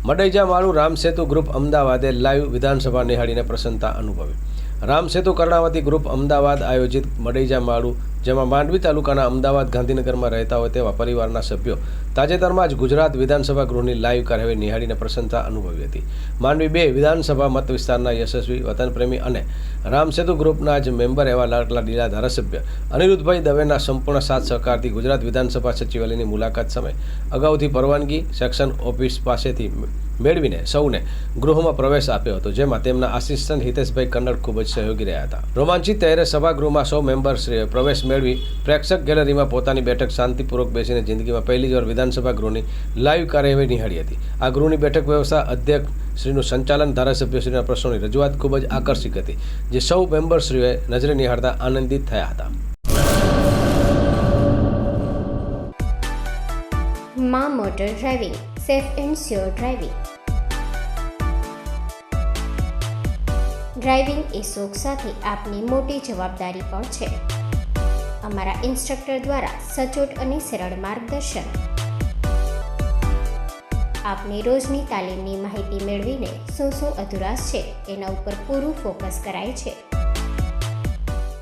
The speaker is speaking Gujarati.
મડૈજા માળુ રામસેતુ ગ્રુપ અમદાવાદે લાઈવ વિધાનસભા નિહાળીને પ્રસન્નતા અનુભવી. રામસેતુ કર્ણાવતી ગ્રુપ અમદાવાદ આયોજિત મડૈજા માળુ, જેમાં માંડવી તાલુકાના અમદાવાદ ગાંધીનગરમાં રહેતા હોય તેવા પરિવારના સભ્યો તાજેતરમાં જ ગુજરાત વિધાનસભા ગૃહની લાઈવ કાર્યવાહી નિહાળીને પ્રસન્નતા અનુભવી હતી. માંડવી 2 વિધાનસભા મત વિસ્તારના યશસ્વી વતનપ્રેમી અને રામસેતુ ગ્રુપના જ મેમ્બર એવા લાડલા ડીલા ધારાસભ્ય અનિરુદ્ધભાઈ દવેના સંપૂર્ણ સાથ સહકારથી ગુજરાત વિધાનસભા સચિવાલયની મુલાકાત સમયે અગાઉથી પરવાનગી સેક્શન ઓફિસ પાસેથી મેળવીને સૌને ગૃહમાં પ્રવેશ આપ્યો હતો, જેમાં તેમના આસિસ્ટન્ટ હિતેશભાઈ કન્નડ ખૂબ જ સહયોગી રહ્યા હતા. રોમાંચિત થયેલા સભાગૃહમાં સૌ મેમ્બરશ્રીએ પ્રવેશ મેળવી પ્રેક્ષક ગેલેરીમાં પોતાની બેઠક શાંતિપૂર્વક બેસીને જિંદગીમાં પહેલી જ વાર વિધાનસભા ગૃહની લાઈવ કાર્યવાહી નિહાળી હતી. આ ગૃહની બેઠક વ્યવસ્થા, અધ્યક્ષ શ્રીનું સંચાલન, ધારાસભ્યશ્રીના પ્રશ્નોની રજૂઆત ખૂબ જ આકર્ષક હતી, જે સૌ મેમ્બરશ્રીઓએ નજરે નિહાળતા આનંદિત થયા હતા. માં motor driving, safe and sure driving. Driving એ શોખ સાથે આપની મોટી જવાબદારી પણ છે. અમારા ઇન્સ્ટ્રક્ટર દ્વારા સચોટ અને સરળ માર્ગદર્શન. આપની રોજની તાલીમની માહિતી મેળવીને શું અધુરાશ છે એના ઉપર પૂરું ફોકસ કરાય છે.